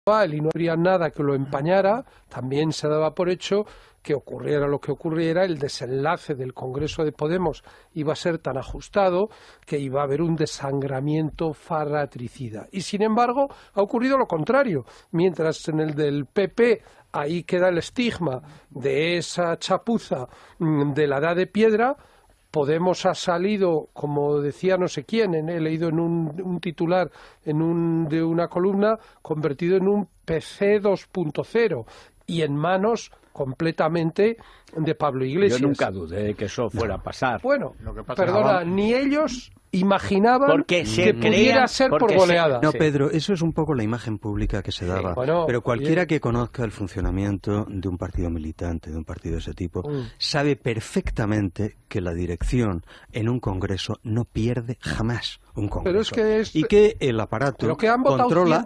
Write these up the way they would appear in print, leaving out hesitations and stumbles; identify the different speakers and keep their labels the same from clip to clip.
Speaker 1: y no habría nada que lo empañara, también se daba por hecho que ocurriera lo que ocurriera, el desenlace del Congreso de Podemos iba a ser tan ajustado que iba a haber un desangramiento fratricida. Y sin embargo ha ocurrido lo contrario. Mientras en el del PP ahí queda el estigma de esa chapuza de la edad de piedra, Podemos ha salido, como decía no sé quién, he leído en un titular de una columna, convertido en un PC 2.0 y en manos completamente de Pablo Iglesias.
Speaker 2: Yo nunca dudé de que eso fuera a pasar.
Speaker 1: Bueno, perdona, ni ellos imaginaban que pudiera ser por goleada.
Speaker 3: No, Pedro, eso es un poco la imagen pública que se daba.
Speaker 1: Bueno,
Speaker 3: pero cualquiera que conozca el funcionamiento de un partido militante, de un partido de ese tipo, sabe perfectamente que la dirección en un congreso no pierde jamás un congreso.
Speaker 1: Pero es que
Speaker 3: y que el aparato controla,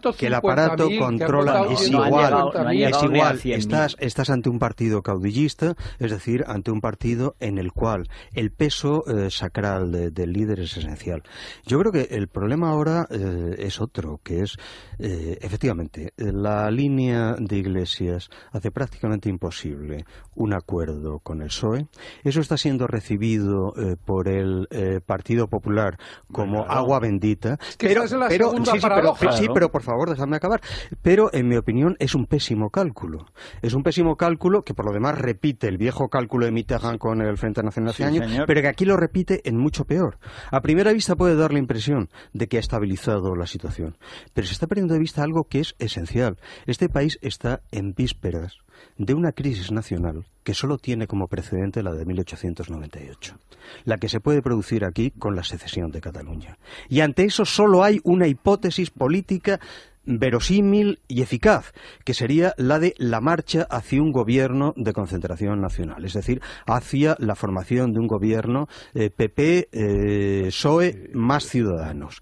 Speaker 3: es igual, estás ante un partido caudillista, es decir, ante un partido en el cual el peso sacral del líder es esencial. Yo creo que el problema ahora es otro, que es, efectivamente, la línea de Iglesias hace prácticamente imposible un acuerdo con el PSOE. Eso está siendo recibido por el Partido Popular como agua bendita. Pero por favor, déjame acabar. Pero, en mi opinión, es un pésimo cálculo. Es un pésimo cálculo que, por lo demás, repite el viejo cálculo de Mitterrand con el Frente Nacional hace años, pero que aquí lo repite en mucho peor. A primera vista puede dar la impresión de que ha estabilizado la situación, pero se está perdiendo de vista algo que es esencial. Este país está en vísperas de una crisis nacional que solo tiene como precedente la de 1898, la que se puede producir aquí con la secesión de Cataluña. Y ante eso solo hay una hipótesis política verosímil y eficaz, que sería la de la marcha hacia un gobierno de concentración nacional, es decir, hacia la formación de un gobierno PP, PSOE más Ciudadanos.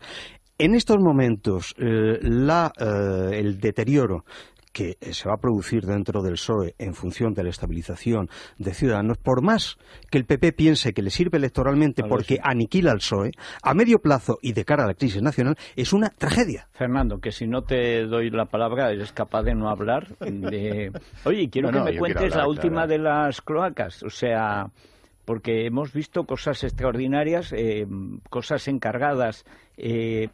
Speaker 3: En estos momentos, el deterioro que se va a producir dentro del PSOE en función de la estabilización de Ciudadanos, por más que el PP piense que le sirve electoralmente porque aniquila al PSOE, a medio plazo y de cara a la crisis nacional, es una tragedia.
Speaker 2: Fernando, que si no te doy la palabra eres capaz de no hablar. Oye, quiero que me cuentes la última de las cloacas, o sea, porque hemos visto cosas extraordinarias, cosas encargadas,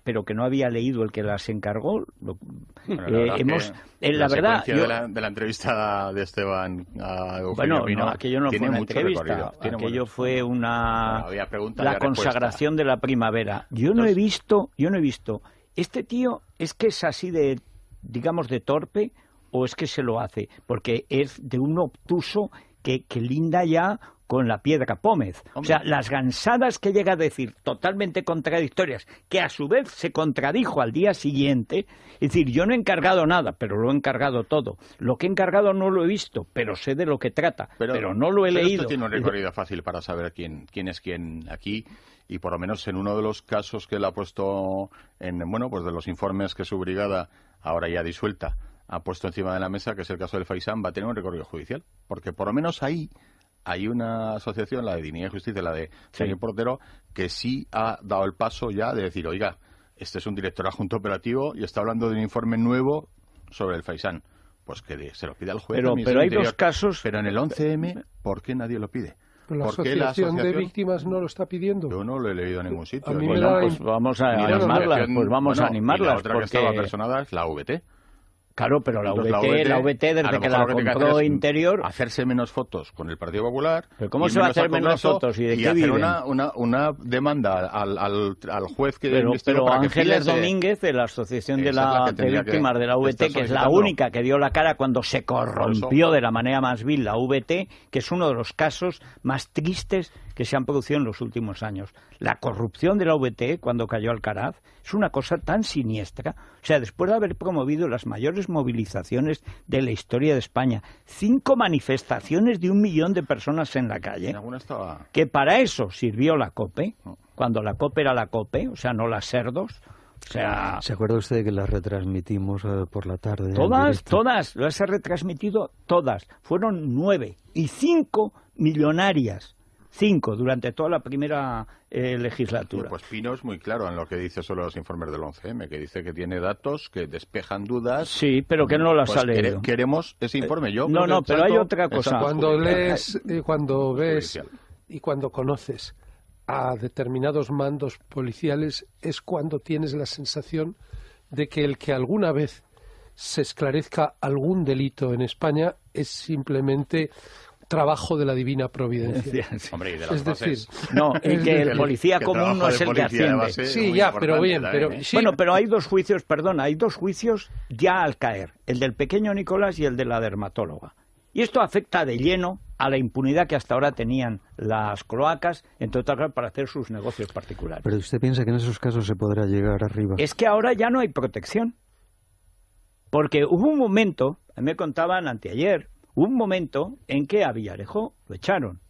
Speaker 2: pero que no había leído el que las encargó.
Speaker 4: La verdad, de la entrevista de Esteban a Eugenio Pino,
Speaker 2: aquello no fue una entrevista, aquello fue la consagración de la primavera. Yo no he visto, este tío es que es así de, digamos, de torpe, o es que se lo hace, porque es de un obtuso que linda ya con la piedra pómez. O sea, las gansadas que llega a decir, totalmente contradictorias, que a su vez se contradijo al día siguiente. Es decir, yo no he encargado nada, pero lo he encargado todo. Lo que he encargado no lo he visto, pero sé de lo que trata, pero no lo he leído.
Speaker 4: Esto tiene un recorrido fácil para saber quién es quién aquí, y por lo menos en uno de los casos que él ha puesto pues de los informes que su brigada, ahora ya disuelta, ha puesto encima de la mesa, que es el caso del Faisán, va a tener un recorrido judicial, porque por lo menos ahí hay una asociación, la de Dignidad y Justicia, la de señor Portero, que sí ha dado el paso ya de decir, oiga, este es un director adjunto operativo y está hablando de un informe nuevo sobre el Faisán. Pues que se lo pida al juez.
Speaker 2: Pero hay dos casos.
Speaker 4: Pero en el 11M, ¿por qué nadie lo pide?
Speaker 1: ¿La asociación de víctimas no lo está pidiendo?
Speaker 4: Yo no lo he leído en ningún sitio.
Speaker 2: Pues vamos a animarlas. Pues vamos a animarlas.
Speaker 4: Y la otra que estaba personada es la VT.
Speaker 2: Claro, pero la VT desde que la compró Interior...
Speaker 4: Hacerse menos fotos con el Partido Popular...
Speaker 2: ¿Pero cómo se va a hacer menos fotos? ¿Y de qué viven?
Speaker 4: Una demanda al juez que...
Speaker 2: Pero Ángeles Domínguez, de la Asociación de Víctimas de la VT, que es la única que dio la cara cuando se corrompió de la manera más vil la VT, que es uno de los casos más tristes que se han producido en los últimos años. La corrupción de la VT, cuando cayó Alcaraz, es una cosa tan siniestra. O sea, después de haber promovido las mayores movilizaciones de la historia de España, 5 manifestaciones de 1 millón de personas en la calle, que para eso sirvió la COPE, cuando la COPE era la COPE, o sea, no las Cerdos. O sea,
Speaker 3: ¿se acuerda usted que las retransmitimos por la tarde?
Speaker 2: Todas, las he retransmitido todas. Fueron 9 y 5 millonarias. 5 durante toda la primera legislatura.
Speaker 4: Pues Pino es muy claro en lo que dice sobre los informes del 11M, que dice que tiene datos que despejan dudas.
Speaker 2: Sí, pero que no las ha leído.
Speaker 4: Queremos ese informe. Yo
Speaker 2: no, pero hay otra cosa.
Speaker 1: Cuando lees, cuando ves y cuando conoces a determinados mandos policiales, es cuando tienes la sensación de que el que alguna vez se esclarezca algún delito en España es simplemente trabajo de la divina providencia.
Speaker 4: Hombre, y de las
Speaker 1: es decir,
Speaker 2: y que el policía común no es el que asciende.
Speaker 1: Sí, ya, pero bien, sí.
Speaker 2: Bueno, pero hay dos juicios ya al caer, el del pequeño Nicolás y el de la dermatóloga. Y esto afecta de lleno a la impunidad que hasta ahora tenían las cloacas, entre otras cosas, para hacer sus negocios particulares.
Speaker 3: Pero usted piensa que en esos casos se podrá llegar arriba.
Speaker 2: Es que ahora ya no hay protección. Porque hubo un momento, me contaban anteayer, un momento en que a Villarejo lo echaron,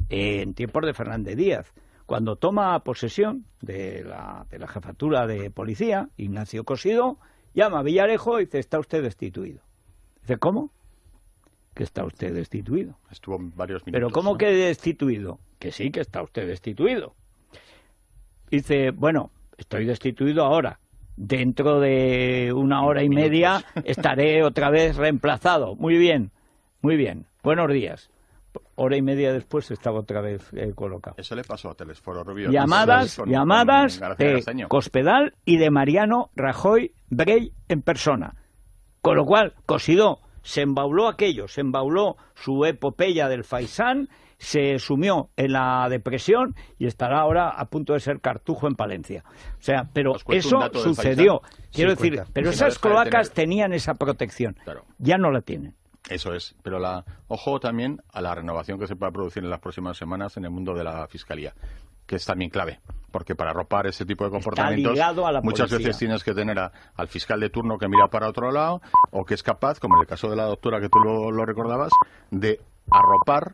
Speaker 2: en tiempos de Fernández Díaz. Cuando toma posesión de la jefatura de policía, Ignacio Cosidó llama a Villarejo y dice, está usted destituido. Dice, ¿cómo? Que está usted destituido.
Speaker 4: Estuvo varios minutos.
Speaker 2: ¿Pero cómo que destituido? Que sí, que está usted destituido. Dice, bueno, estoy destituido ahora. Dentro de 1 hora y media estaré otra vez reemplazado. Muy bien, muy bien. Buenos días. 1 hora y media después estaba otra vez colocado.
Speaker 4: Eso le pasó a Telesforo Rubio.
Speaker 2: Llamadas de Cospedal y de Mariano Rajoy Brey en persona. Con lo cual, Cosidó se embauló aquello, se embauló su epopeya del Faisán, se sumió en la depresión y estará ahora a punto de ser cartujo en Palencia. O sea, pero eso sucedió. Quiero decir, pero esas cloacas tenían esa protección.
Speaker 4: Claro.
Speaker 2: Ya no la tienen.
Speaker 4: Eso es, pero ojo también a la renovación que se pueda producir en las próximas semanas en el mundo de la Fiscalía, que es también clave, porque para arropar ese tipo de comportamientos muchas veces tienes que tener al fiscal de turno que mira para otro lado o que es capaz, como en el caso de la doctora que tú lo recordabas, de arropar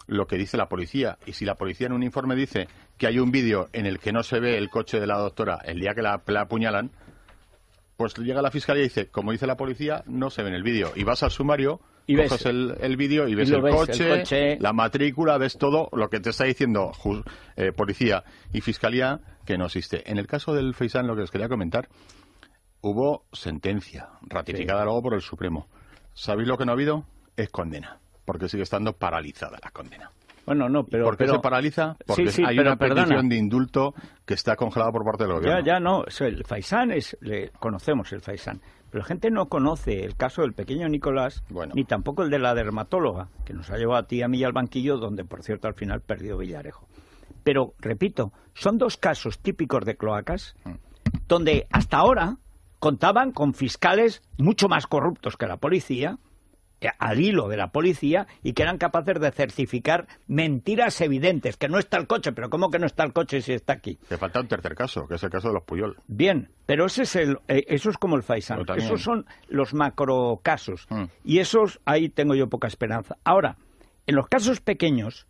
Speaker 4: lo que dice la policía. Y si la policía en un informe dice que hay un vídeo en el que no se ve el coche de la doctora el día que la apuñalan, pues llega la fiscalía y dice, como dice la policía, no se ve en el vídeo. Y vas al sumario, y coges el vídeo y ves el coche, la matrícula, ves todo lo que te está diciendo policía y fiscalía que no existe. En el caso del Faisán, lo que os quería comentar, hubo sentencia ratificada luego por el Supremo. ¿Sabéis lo que no ha habido? Es condena, porque sigue estando paralizada la condena.
Speaker 2: Bueno, no, pero...
Speaker 4: ¿Por qué se paraliza? Porque hay una petición de indulto que está congelada por parte del gobierno.
Speaker 2: Ya, no. El Faisán conocemos el Faisán. Pero la gente no conoce el caso del pequeño Nicolás, ni tampoco el de la dermatóloga, que nos ha llevado a ti y a mí al banquillo, donde, por cierto, al final perdió Villarejo. Pero, repito, son 2 casos típicos de cloacas, donde hasta ahora contaban con fiscales mucho más corruptos que la policía, al hilo de la policía, y que eran capaces de certificar mentiras evidentes, que no está el coche, pero ¿cómo que no está el coche si está aquí?
Speaker 4: Te falta un tercer caso, que es el caso de los Puyol.
Speaker 2: Bien, pero eso es como el Faisán, esos son los macrocasos, y esos ahí tengo yo poca esperanza. Ahora, en los casos pequeños,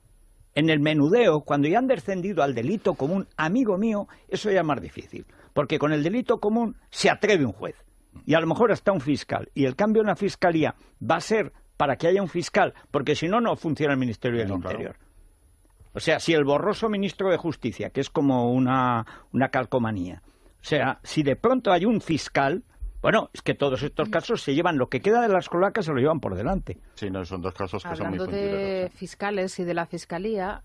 Speaker 2: en el menudeo, cuando ya han descendido al delito común, amigo mío, eso ya es más difícil, porque con el delito común se atreve un juez. Y a lo mejor hasta un fiscal. Y el cambio en la fiscalía va a ser para que haya un fiscal, porque si no, no funciona el Ministerio del Interior. O sea, si el borroso ministro de Justicia, que es como una calcomanía, o sea, si de pronto hay un fiscal, bueno, es que todos estos casos se llevan, lo que queda de las cloacas se lo llevan por delante.
Speaker 4: Sí, no, son 2 casos que son muy
Speaker 5: Hablando de fiscales y de la Fiscalía,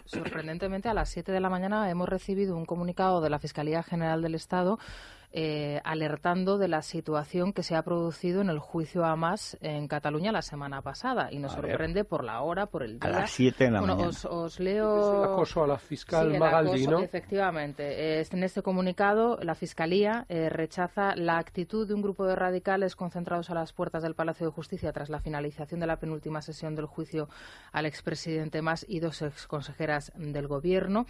Speaker 5: sorprendentemente a las 7 de la mañana hemos recibido un comunicado de la Fiscalía General del Estado alertando de la situación que se ha producido en el juicio a Mas en Cataluña la semana pasada. Y nos sorprende por la hora, por el día.
Speaker 2: A las 7 de la mañana.
Speaker 5: Os leo...
Speaker 1: Es el acoso a la fiscal Magaldi, ¿no?
Speaker 5: Efectivamente. En este comunicado, la Fiscalía rechaza la actitud de un grupo de radicales concentrados a las puertas del Palacio de Justicia tras la finalización de la penúltima sesión del juicio al expresidente Mas y 2 exconsejeras del Gobierno.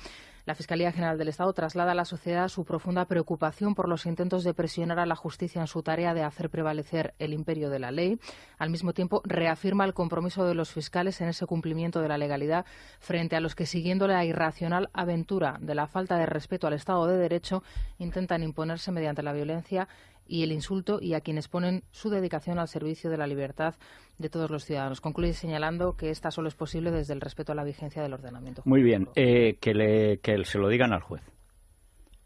Speaker 5: La Fiscalía General del Estado traslada a la sociedad su profunda preocupación por los intentos de presionar a la justicia en su tarea de hacer prevalecer el imperio de la ley. Al mismo tiempo, reafirma el compromiso de los fiscales en ese cumplimiento de la legalidad frente a los que, siguiendo la irracional aventura de la falta de respeto al Estado de Derecho, intentan imponerse mediante la violencia y el insulto y a quienes ponen su dedicación al servicio de la libertad de todos los ciudadanos. Concluye señalando que esta solo es posible desde el respeto a la vigencia del ordenamiento jurídico.
Speaker 2: Muy bien, que se lo digan al juez.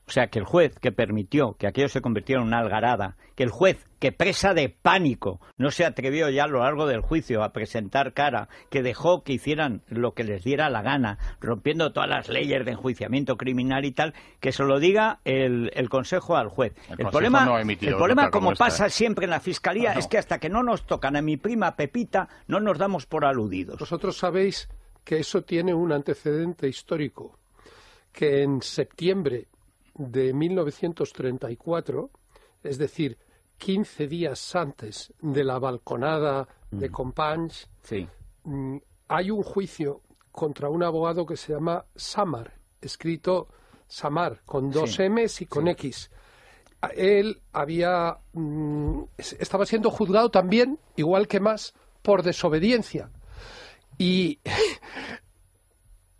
Speaker 2: O sea, que el juez que permitió que aquello se convirtiera en una algarada, que el juez que presa de pánico no se atrevió ya a lo largo del juicio a presentar cara, que dejó que hicieran lo que les diera la gana, rompiendo todas las leyes de enjuiciamiento criminal y tal, que se lo diga el Consejo al juez. El problema como pasa siempre en la Fiscalía, es que hasta que no nos tocan a mi prima Pepita, no nos damos por aludidos.
Speaker 1: Vosotros sabéis que eso tiene un antecedente histórico, que en septiembre de 1934, es decir, 15 días antes de la balconada de Companys,
Speaker 2: sí,
Speaker 1: hay un juicio contra un abogado que se llama Samar, escrito Samar, con dos M's y con X. Él estaba siendo juzgado también, igual que más, por desobediencia. Y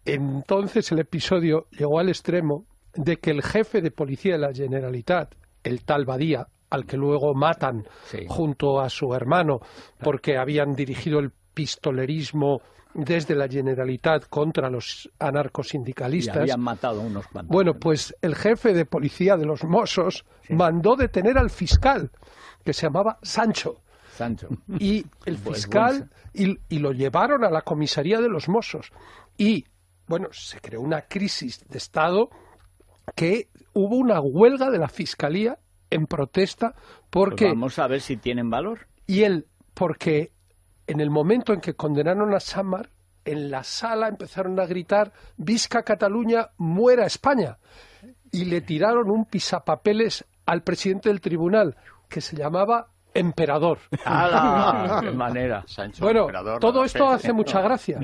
Speaker 1: entonces el episodio llegó al extremo de que el jefe de policía de la Generalitat, el tal Badía, al que luego matan junto a su hermano porque habían dirigido el pistolerismo desde la Generalitat contra los anarcosindicalistas.
Speaker 2: Y habían matado a unos cuantos.
Speaker 1: Bueno, pues el jefe de policía de los Mossos mandó detener al fiscal, que se llamaba Sancho. Y el fiscal, y lo llevaron a la comisaría de los Mossos. Y, bueno, se creó una crisis de Estado, que hubo una huelga de la Fiscalía en protesta porque...
Speaker 2: Pues vamos a ver si tienen valor.
Speaker 1: Porque en el momento en que condenaron a Samar, en la sala empezaron a gritar «Visca Cataluña, muera España». Y le tiraron un pisapapeles al presidente del tribunal, que se llamaba Emperador.
Speaker 2: ¡Hala! ¡Qué manera!
Speaker 4: Sancho,
Speaker 1: bueno,
Speaker 4: emperador,
Speaker 1: todo esto hace mucha gracia.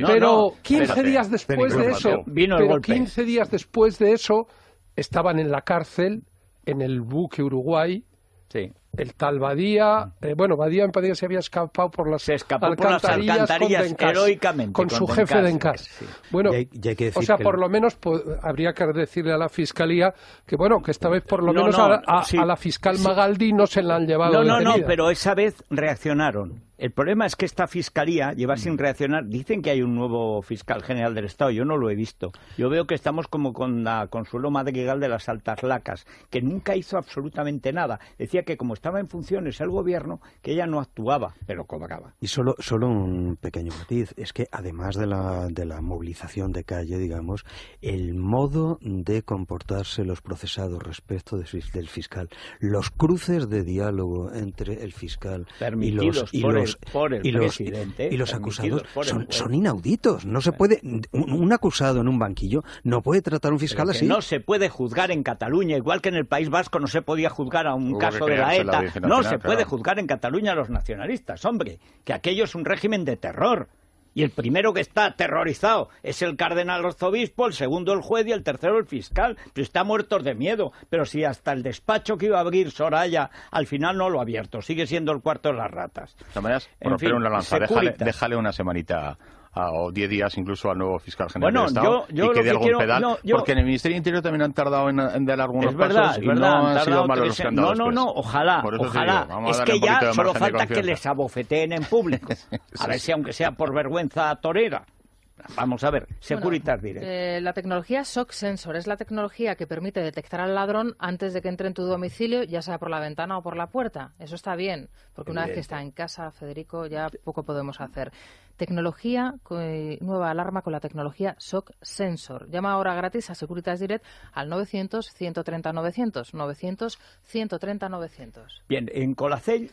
Speaker 2: Pero
Speaker 1: 15 días después de eso,
Speaker 2: vino el golpe.
Speaker 1: 15 días después de eso, estaban en la cárcel, en el buque Uruguay, el tal Badía, Badía se había escapado por las alcantarillas
Speaker 2: heroicamente,
Speaker 1: con su jefe de Encas.
Speaker 3: Sí.
Speaker 1: Bueno,
Speaker 3: o
Speaker 1: sea, por lo menos habría que decirle a la Fiscalía que esta vez por lo menos a la fiscal Magaldi no se la han llevado detenida.
Speaker 2: Pero esa vez reaccionaron. El problema es que esta Fiscalía lleva sin reaccionar. Dicen que hay un nuevo fiscal general del Estado. Yo no lo he visto. Yo veo que estamos como con la Consuelo Madrigal de las Altas Lacas, que nunca hizo absolutamente nada. Decía que como estaba en funciones el gobierno, que ella no actuaba, pero cobraba.
Speaker 3: Y solo un pequeño matiz. Es que además de la movilización de calle, digamos, el modo de comportarse los procesados respecto del fiscal, los cruces de diálogo entre el fiscal y los acusados son inauditos. No se puede, un acusado en un banquillo no puede tratar a un fiscal así.
Speaker 2: No se puede juzgar en Cataluña, igual que en el País Vasco no se podía juzgar a un caso de la ETA. No se puede juzgar en Cataluña a los nacionalistas, hombre, que aquello es un régimen de terror. Y el primero que está aterrorizado es el cardenal arzobispo, el segundo el juez y el tercero el fiscal. Pero está muertos de miedo. Pero si hasta el despacho que iba a abrir Soraya al final no lo ha abierto, sigue siendo el cuarto de las ratas.
Speaker 4: De todas maneras, por romper una lanza, déjale una semanita o 10 días incluso al nuevo fiscal general del Estado y que dé algún pedal, porque en el Ministerio del Interior también han tardado en dar algunos pasos y no han sido malos los que han dado después.
Speaker 2: Ojalá. Es que ya solo falta que les abofeteen en público. A ver si aunque sea por vergüenza torera. Vamos a ver, Securitas Direct.
Speaker 5: La tecnología Shock Sensor es la tecnología que permite detectar al ladrón antes de que entre en tu domicilio, ya sea por la ventana o por la puerta. Eso está bien, porque una vez que está en casa, Federico, ya poco podemos hacer. Tecnología, nueva alarma con la tecnología Shock Sensor. Llama ahora gratis a Securitas Direct al 900-130-900. 900-130-900.
Speaker 2: Bien, en Colacel,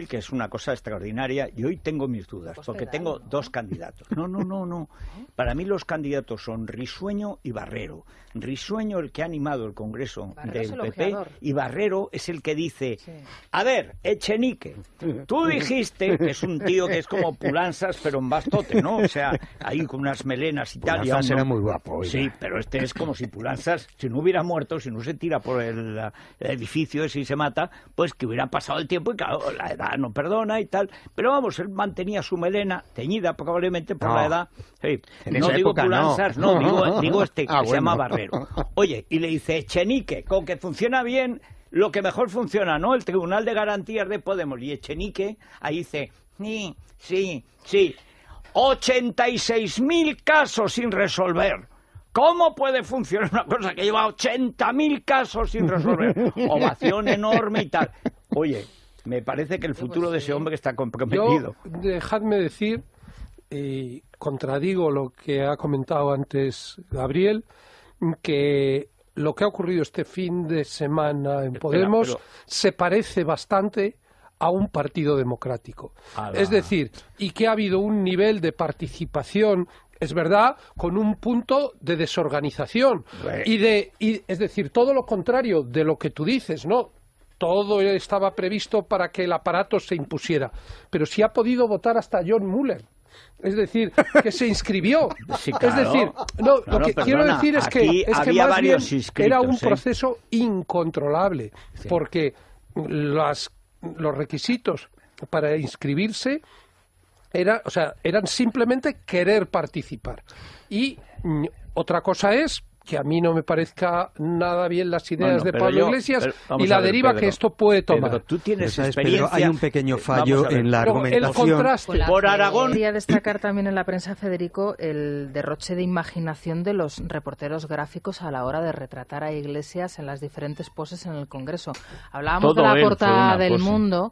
Speaker 2: que es una cosa extraordinaria, y hoy tengo mis dudas, porque tengo dos candidatos. No. Para mí los candidatos son Risueño y Barrero. Risueño, el que ha animado el Congreso del PP, y Barrero es el que dice, a ver, Echenique, tú dijiste que es un tío que es como Pulanzas, pero en bastote, ¿no? O sea, ahí con unas melenas y tal.
Speaker 3: Pulanzas era muy guapo.
Speaker 2: Sí, pero este es como si Pulanzas, si no hubiera muerto, si no se tira por el edificio ese y se mata, pues que hubiera pasado el tiempo y claro, la edad no perdona y tal, pero vamos, él mantenía su melena teñida probablemente por la edad. Sí. No digo Pulanzas, digo este que se llama Barrero. Oye, y le dice Echenique, con que funciona bien lo que mejor funciona, ¿no? El Tribunal de Garantías de Podemos. Y Echenique ahí dice, sí, 86.000 casos sin resolver. ¿Cómo puede funcionar una cosa que lleva 80.000 casos sin resolver? Ovación enorme y tal. Oye, me parece que el futuro de ese hombre está comprometido.
Speaker 1: Dejadme decir, y contradigo lo que ha comentado antes Gabriel, que lo que ha ocurrido este fin de semana en Podemos se parece bastante a un partido democrático. Es decir, y que ha habido un nivel de participación, es verdad, con un punto de desorganización. Es decir, todo lo contrario de lo que tú dices, ¿no? Todo estaba previsto para que el aparato se impusiera. Pero sí ha podido votar hasta John Mueller. Es decir, que se inscribió.
Speaker 2: Sí, claro.
Speaker 1: Es decir, lo que quiero decir es que más bien era un proceso incontrolable, porque los requisitos para inscribirse eran simplemente querer participar. Y otra cosa es que a mí no me parezca nada bien las ideas de Pablo Iglesias y la deriva Pedro, que esto puede tomar.
Speaker 2: Pedro, tú tienes experiencia.
Speaker 3: Pedro, hay un pequeño fallo en la argumentación.
Speaker 1: El contraste.
Speaker 2: Por Aragón.
Speaker 5: Quería destacar también en la prensa, Federico, el derroche de imaginación de los reporteros gráficos a la hora de retratar a Iglesias en las diferentes poses en el Congreso. Hablábamos de la portada del Mundo,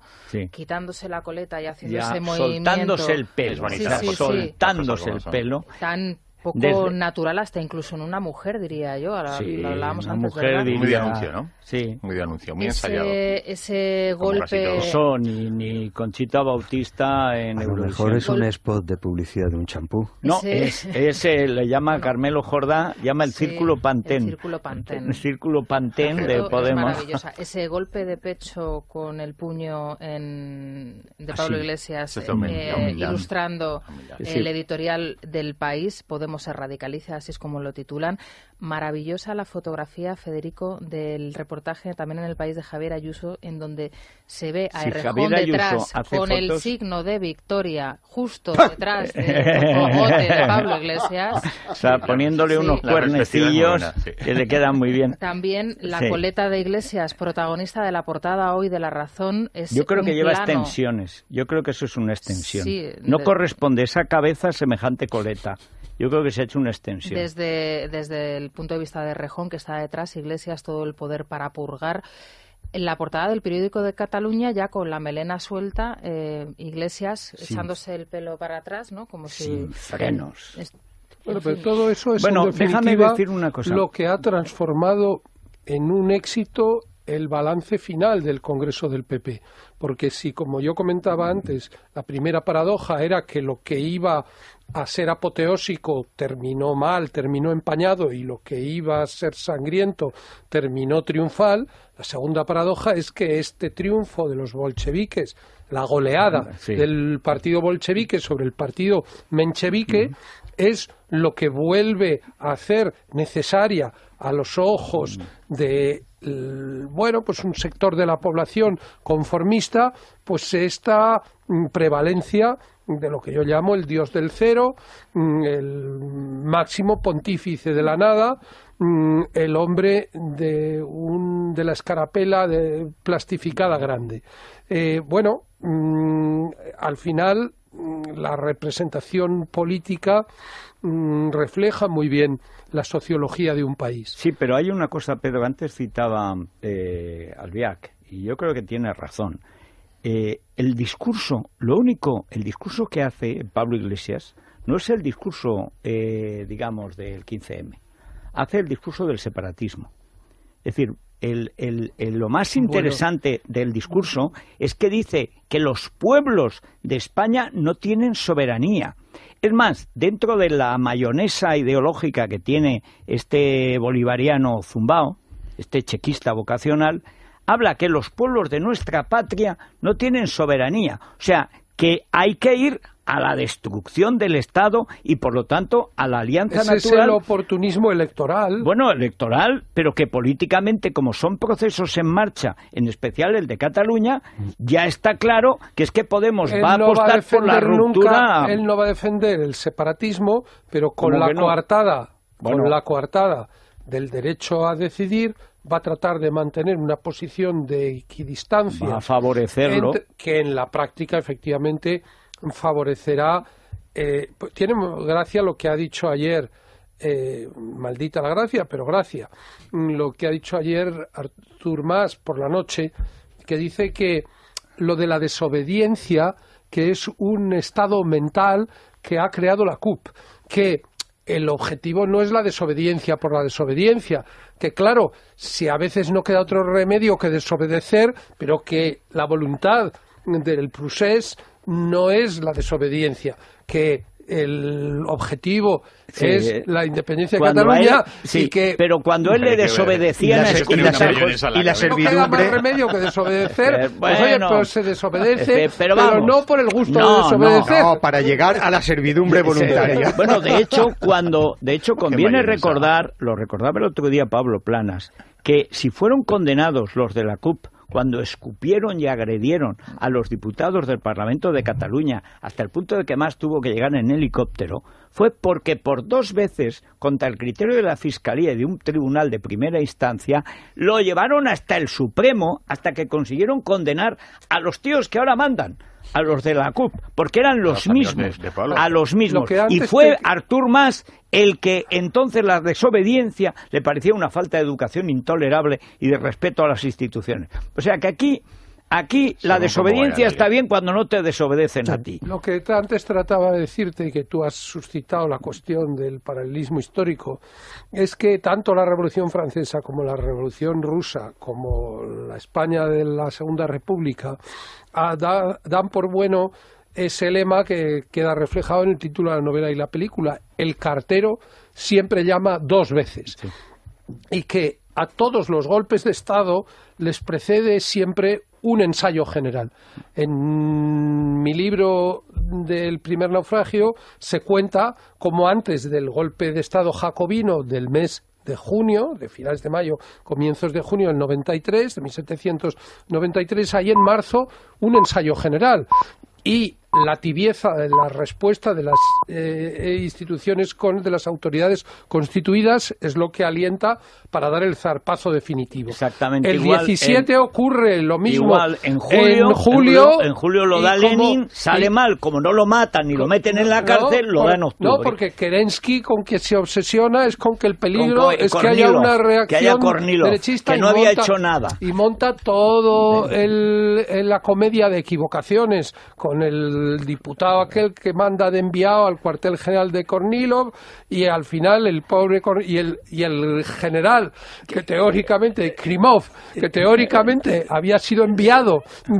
Speaker 5: quitándose la coleta y haciendo ese movimiento.
Speaker 2: Soltándose el pelo. Soltándose el pelo.
Speaker 5: Tan poco natural hasta incluso en una mujer, diría yo. Lo hablábamos
Speaker 2: una
Speaker 5: antes,
Speaker 2: mujer
Speaker 5: ¿verdad?
Speaker 4: Muy de anuncio, ¿no?
Speaker 2: Sí.
Speaker 4: Muy de anuncio, muy ensayado.
Speaker 5: Ese golpe...
Speaker 2: Eso, ni Conchita Bautista en Eurovisión.
Speaker 3: A lo mejor es un spot de publicidad de un champú.
Speaker 2: No, ese le llama Carmelo Jordá, llama el Círculo Pantén.
Speaker 5: El Círculo Pantén.
Speaker 2: El Círculo Pantén de Podemos.
Speaker 5: Maravillosa. Ese golpe de pecho con el puño de Pablo Iglesias, ilustrando el editorial del País, Podemos se radicaliza, así es como lo titulan. Maravillosa la fotografía, Federico, del reportaje también en El País de Javier Ayuso, en donde se ve a Errejón detrás con el signo de victoria justo detrás del cogote de Pablo Iglesias.
Speaker 2: O sea, poniéndole unos cuernecillos que le quedan muy bien.
Speaker 5: También la coleta de Iglesias, protagonista de la portada hoy de La Razón, es
Speaker 2: Yo creo que lleva
Speaker 5: plano.
Speaker 2: extensiones. Yo creo que eso es una extensión.
Speaker 5: Sí,
Speaker 2: no corresponde esa cabeza a semejante coleta. Yo creo que se ha hecho una extensión.
Speaker 5: Desde el punto de vista de Errejón, que está detrás, Iglesias, todo el poder para purgar. En la portada del periódico de Cataluña, ya con la melena suelta, Iglesias echándose el pelo para atrás, ¿no? Como
Speaker 2: sin frenos.
Speaker 1: Bueno, pero todo eso es
Speaker 2: en
Speaker 1: déjame
Speaker 2: decir una cosa.
Speaker 1: Lo que ha transformado en un éxito el balance final del Congreso del PP. Porque si, como yo comentaba antes, la primera paradoja era que lo que iba a ser apoteósico terminó mal, terminó empañado, y lo que iba a ser sangriento terminó triunfal, la segunda paradoja es que este triunfo de los bolcheviques, la goleada del partido bolchevique sobre el partido menchevique, es lo que vuelve a hacer necesaria a los ojos de pues un sector de la población conformista, pues esta prevalencia de lo que yo llamo el dios del cero, el máximo pontífice de la nada, el hombre de la escarapela plastificada grande. Al final la representación política refleja muy bien la sociología de un país.
Speaker 2: Sí, pero hay una cosa, Pedro, antes citaba Albiac, y yo creo que tiene razón. El discurso que hace Pablo Iglesias no es el discurso, digamos, del 15M. Hace el discurso del separatismo. Es decir, lo más interesante del discurso es que dice que los pueblos de España no tienen soberanía. Es más, dentro de la mayonesa ideológica que tiene este bolivariano zumbao, este chequista vocacional, habla que los pueblos de nuestra patria no tienen soberanía. O sea, que hay que ir a la destrucción del Estado y, por lo tanto, a la alianza natural.
Speaker 1: Ese es el oportunismo electoral.
Speaker 2: Bueno, electoral, pero que políticamente, como son procesos en marcha, en especial el de Cataluña, ya está claro que es que Podemos va a apostar por la ruptura.
Speaker 1: Él no va a defender el separatismo, pero con la coartada del derecho a decidir, va a tratar de mantener una posición de equidistancia.
Speaker 2: Va a favorecerlo.
Speaker 1: Que en la práctica, efectivamente, favorecerá. Tiene gracia lo que ha dicho ayer, maldita la gracia, pero gracia, lo que ha dicho ayer Artur Mas por la noche, que dice que lo de la desobediencia, que es un estado mental que ha creado la CUP, que el objetivo no es la desobediencia por la desobediencia, que claro, si a veces no queda otro remedio que desobedecer, pero que la voluntad del procés no es la desobediencia, que el objetivo es la independencia de Cataluña,
Speaker 2: pero cuando él le desobedecía
Speaker 3: y la servidumbre,
Speaker 1: no queda más remedio que desobedecer, pues se desobedece, pero no por el gusto de desobedecer.
Speaker 3: No, para llegar a la servidumbre voluntaria.
Speaker 2: Bueno, de hecho conviene recordar, lo recordaba el otro día Pablo Planas, que si fueron condenados los de la CUP cuando escupieron y agredieron a los diputados del Parlamento de Cataluña hasta el punto de que Mas tuvo que llegar en helicóptero, fue porque por 2 veces, contra el criterio de la Fiscalía y de un tribunal de primera instancia, lo llevaron hasta el Supremo, hasta que consiguieron condenar a los tíos que ahora mandan, a los de la CUP, porque eran los mismos, a los mismos. Y fue Artur Mas el que entonces la desobediencia le parecía una falta de educación intolerable y de respeto a las instituciones. O sea que aquí la desobediencia está bien cuando no te desobedecen a ti.
Speaker 1: Lo que antes trataba de decirte, y que tú has suscitado la cuestión del paralelismo histórico, es que tanto la Revolución Francesa como la Revolución Rusa, como la España de la Segunda República, dan por bueno ese lema que queda reflejado en el título de la novela y la película: el cartero siempre llama 2 veces. Sí. Y que a todos los golpes de Estado les precede siempre un ensayo general. En mi libro del primer naufragio se cuenta cómo antes del golpe de Estado jacobino del mes de junio, de finales de mayo, comienzos de junio del 93, de 1793, hay en marzo un ensayo general. Y la tibieza de la respuesta de las instituciones, de las autoridades constituidas, es lo que alienta para dar el zarpazo definitivo.
Speaker 2: Exactamente.
Speaker 1: El 17 ocurre lo mismo.
Speaker 2: Igual, en julio lo da Lenin, sale mal, como no lo matan ni lo meten en la cárcel, lo da en octubre.
Speaker 1: No, porque Kerensky con que se obsiona es con que el peligro es que haya una reacción derechista,
Speaker 2: que no había hecho nada.
Speaker 1: Y monta todo la comedia de equivocaciones con el diputado aquel que manda de enviado al cuartel general de Kornilov, y al final el pobre y el general que teóricamente, Krimov, que teóricamente había sido enviado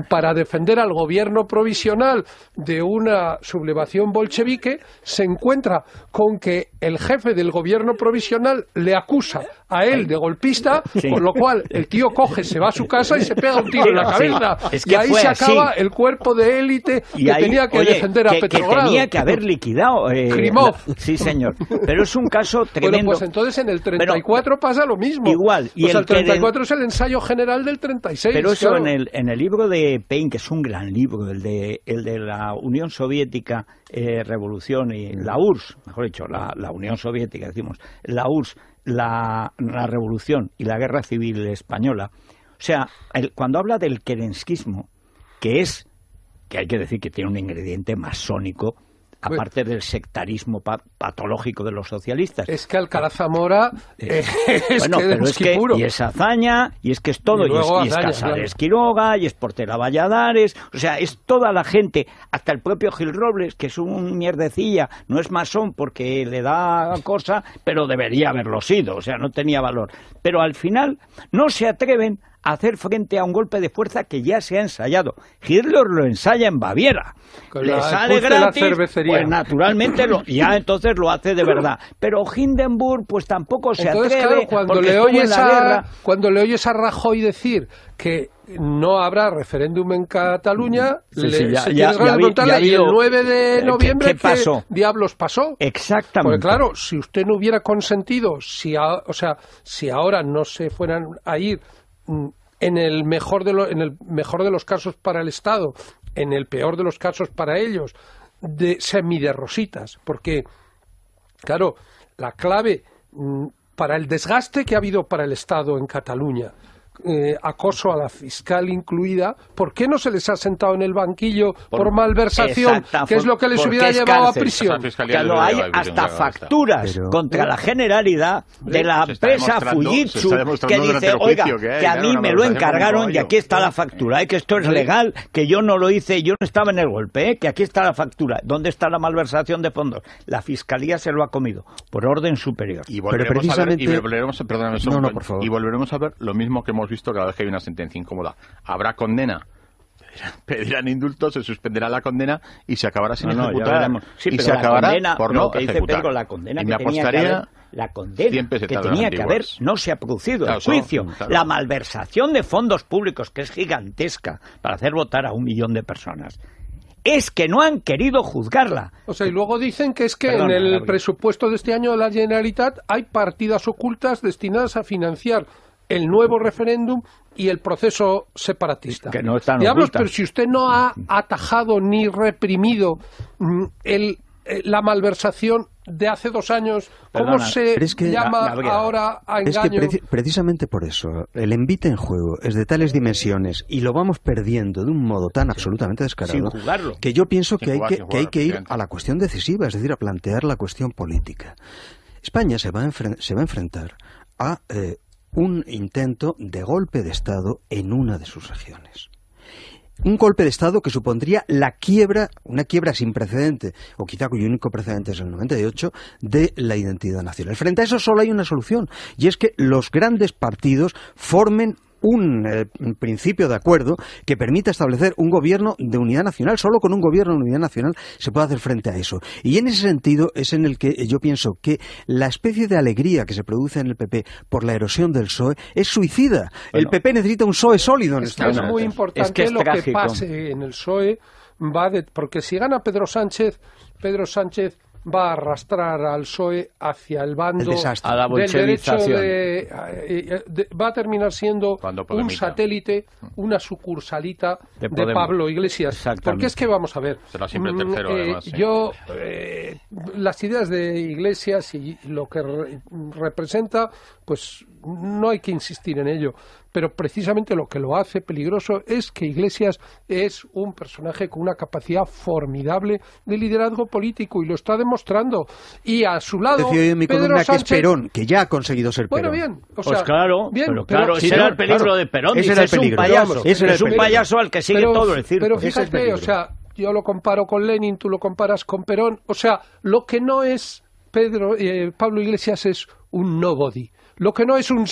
Speaker 1: para defender al gobierno provisional de una sublevación bolchevique, se encuentra con que el jefe del gobierno provisional le acusa a él de golpista, con lo cual el tío coge, se va a su casa y se pega un tiro en la cabeza. Y ahí se acaba el cuerpo de élite que tenía que defender a Petrogrado.
Speaker 2: Que tenía que haber liquidado
Speaker 1: Krimov.
Speaker 2: Sí, señor. Pero es un caso tremendo.
Speaker 1: Bueno, pues entonces en el 34 pasa lo mismo.
Speaker 2: Igual.
Speaker 1: Y el 34 es el ensayo general del 36.
Speaker 2: Pero eso
Speaker 1: claro.
Speaker 2: en el libro de Paine, que es un gran libro, el de la Unión Soviética, Revolución, y la URSS, mejor dicho, la Unión Soviética, decimos, la URSS, la Revolución y la Guerra Civil Española. O sea, cuando habla del kerenskismo, que hay que decir que tiene un ingrediente masónico, aparte del sectarismo patológico de los socialistas.
Speaker 1: Es que Alcalá Zamora
Speaker 2: puro. Y es hazaña, y es que es todo, y es Casares Quiroga, y es Portela Valladares, o sea, es toda la gente, hasta el propio Gil Robles, que es un mierdecilla, no es masón porque le da cosa, pero debería haberlo sido, o sea, no tenía valor. Pero al final no se atreven a hacer frente a un golpe de fuerza que ya se ha ensayado. Hitler lo ensaya en Baviera. Le sale gratis, pues naturalmente ya entonces lo hace de verdad. Pero Hindenburg pues tampoco se atreve,
Speaker 1: claro, cuando le oyes a Rajoy decir que no habrá referéndum en Cataluña, y el 9 de noviembre,
Speaker 2: ¿qué pasó?
Speaker 1: ¿Qué diablos pasó?
Speaker 2: Exactamente.
Speaker 1: Porque claro, si usted no hubiera consentido, si ahora no se fueran a ir en el mejor de los casos para el Estado, en el peor de los casos para ellos, de semiderrositas, porque claro, la clave para el desgaste que ha habido para el Estado en Cataluña, acoso a la fiscal incluida, ¿por qué no se les ha sentado en el banquillo por malversación, que es lo que les hubiera llevado a prisión?
Speaker 2: Cuando hay hasta facturas contra la Generalidad de la empresa Fujitsu, que dice, oiga, que a mí me lo encargaron y aquí está la factura, que esto es legal, que yo no lo hice, yo no estaba en el golpe, que aquí está la factura. ¿Dónde está la malversación de fondos? La Fiscalía se lo ha comido, por orden superior.
Speaker 4: Y volveremos a ver lo mismo que hemos visto cada vez que hay una sentencia incómoda. Habrá condena, pedirán indultos, se suspenderá la condena y se acabará sin ejecutar.
Speaker 2: Sí,
Speaker 4: y
Speaker 2: pero
Speaker 4: se acabará
Speaker 2: condena,
Speaker 4: por no
Speaker 2: dice
Speaker 4: ejecutar.
Speaker 2: Pedro, la condena
Speaker 4: y
Speaker 2: que
Speaker 4: me apostaría
Speaker 2: la condena que tenía que haber no se ha producido. El juicio, la malversación de fondos públicos, que es gigantesca, para hacer votar a 1 millón de personas. Es que no han querido juzgarla.
Speaker 1: O sea, y luego dicen que es que en el presupuesto de este año de la Generalitat hay partidas ocultas destinadas a financiar el nuevo referéndum y el proceso separatista.
Speaker 2: Que no están
Speaker 1: Digamos,
Speaker 2: ocultas.
Speaker 1: pero si usted no ha atajado ni reprimido la malversación de hace 2 años, ¿cómo se llama ahora a engaño?
Speaker 3: Es que precisamente por eso, el envite en juego es de tales dimensiones y lo vamos perdiendo de un modo tan absolutamente descarado que yo pienso que hay que ir a la cuestión decisiva, es decir, a plantear la cuestión política. España se va a enfrentar a un intento de golpe de Estado en una de sus regiones. Un golpe de Estado que supondría una quiebra sin precedente, o quizá cuyo único precedente es el 98, de la identidad nacional. Frente a eso solo hay una solución, y es que los grandes partidos formen un principio de acuerdo que permita establecer un gobierno de unidad nacional. Solo con un gobierno de unidad nacional se puede hacer frente a eso. Y en ese sentido es en el que yo pienso que la especie de alegría que se produce en el PP por la erosión del PSOE es suicida. El PP necesita un PSOE sólido en este momento.
Speaker 1: Es muy importante lo que pase en el PSOE, porque si gana Pedro Sánchez va a arrastrar al PSOE hacia el bando del derecho va a terminar siendo un satélite, una sucursalita de Pablo Iglesias. Porque es que vamos a ver,
Speaker 4: será siempre el tercero, además, sí.
Speaker 1: Las ideas de Iglesias y lo que representa, pues no hay que insistir en ello. Pero precisamente lo que lo hace peligroso es que Iglesias es un personaje con una capacidad formidable de liderazgo político y lo está demostrando. Y a su lado, Pedro Sánchez,
Speaker 3: que es Perón, que ya ha conseguido ser Perón.
Speaker 1: Bueno, bien. O
Speaker 2: sea,
Speaker 1: pero
Speaker 2: ese era el peligro de Perón.
Speaker 3: Ese era el peligro.
Speaker 2: Es un payaso al que sigue todo el circo.
Speaker 1: Pero fíjate, o sea, yo lo comparo con Lenin, tú lo comparas con Perón. O sea, lo que no es Pablo Iglesias es un nobody. Lo que no es un...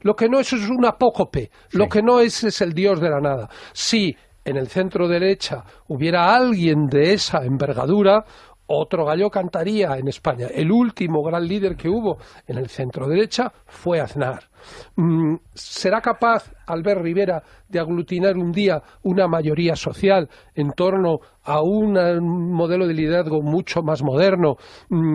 Speaker 1: Lo que no es un apócope, lo que no es el dios de la nada. Si en el centro derecha hubiera alguien de esa envergadura, otro gallo cantaría en España. El último gran líder que hubo en el centro derecha fue Aznar. ¿Será capaz Albert Rivera de aglutinar un día una mayoría social en torno a un modelo de liderazgo mucho más moderno,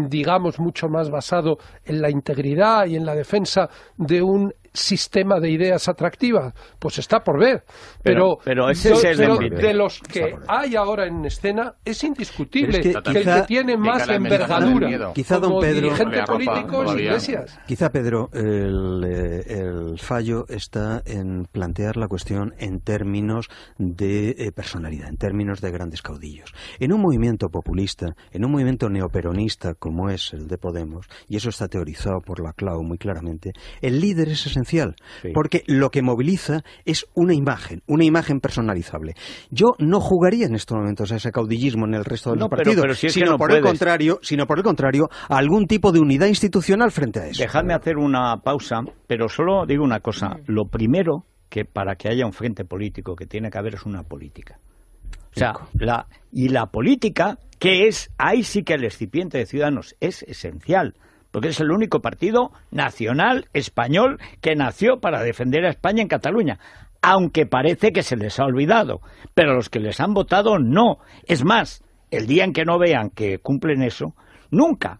Speaker 1: digamos mucho más basado en la integridad y en la defensa de un sistema de ideas atractivas? Pues está por ver. Pero de los que hay ahora en escena es indiscutible que el que tiene más envergadura
Speaker 3: quizá don Pedro,
Speaker 1: dirigente político es Iglesias.
Speaker 3: Quizá, Pedro, el fallo está en plantear la cuestión en términos de personalidad, en términos de grandes caudillos. En un movimiento populista, en un movimiento neoperonista como es el de Podemos, y eso está teorizado por Laclau muy claramente, el líder es esencial, porque lo que moviliza es una imagen personalizable. Yo no jugaría en estos momentos a ese caudillismo en el resto de los partidos, sino por el contrario, a algún tipo de unidad institucional frente a eso.
Speaker 2: Dejadme hacer una pausa, pero solo digo una cosa. Lo primero, que para que haya un frente político que tiene que haber es una política. O sea, la política, que es, ahí sí que el excipiente de Ciudadanos es esencial, porque es el único partido nacional español que nació para defender a España en Cataluña, aunque parece que se les ha olvidado, pero los que les han votado no. Es más, el día en que no vean que cumplen eso, nunca,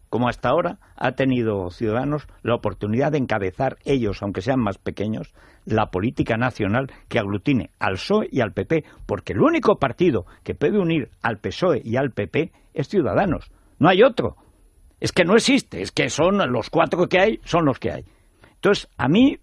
Speaker 2: como hasta ahora, ha tenido Ciudadanos la oportunidad de encabezar ellos, aunque sean más pequeños, la política nacional que aglutine al PSOE y al PP, porque el único partido que puede unir al PSOE y al PP es Ciudadanos, no hay otro. Es que no existe, es que son los 4 que hay, son los que hay. Entonces, a mí,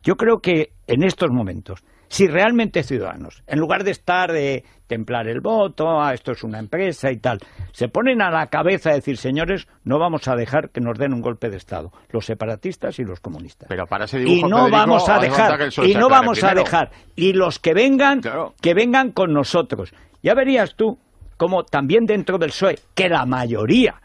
Speaker 2: yo creo que en estos momentos, si realmente Ciudadanos, en lugar de estar de templar el voto, esto es una empresa y tal, se ponen a la cabeza a decir, señores, no vamos a dejar que nos den un golpe de Estado, los separatistas y los comunistas.
Speaker 4: Pero para ese dibujo,
Speaker 2: y no
Speaker 4: Federico,
Speaker 2: vamos a dejar, y los que vengan,
Speaker 4: claro,
Speaker 2: que vengan con nosotros. Ya verías tú, como también dentro del PSOE, que la mayoría,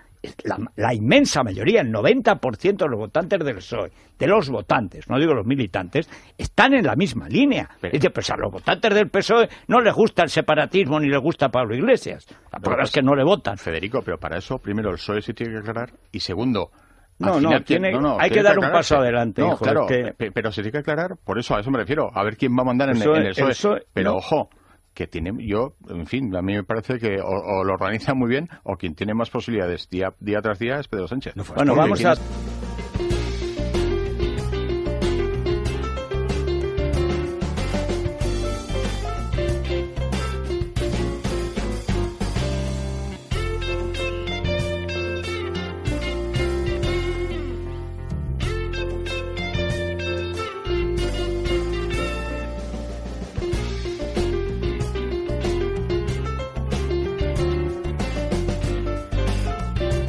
Speaker 2: la inmensa mayoría, el 90% de los votantes del PSOE, de los votantes, no digo los militantes, están en la misma línea. Dice, pues a los votantes del PSOE no les gusta el separatismo ni les gusta Pablo Iglesias. La prueba es que no le votan.
Speaker 4: Federico, pero para eso, primero, el PSOE sí tiene que aclarar, y segundo,
Speaker 2: hay que dar un paso adelante.
Speaker 4: No,
Speaker 2: hijo,
Speaker 4: claro,
Speaker 2: pero
Speaker 4: se tiene que aclarar, por eso a eso me refiero, a ver quién va a mandar en el PSOE. Pero ojo, que tiene, en fin, a mí me parece que o lo organiza muy bien, o quien tiene más posibilidades día tras día es Pedro Sánchez.
Speaker 2: Bueno, vamos a...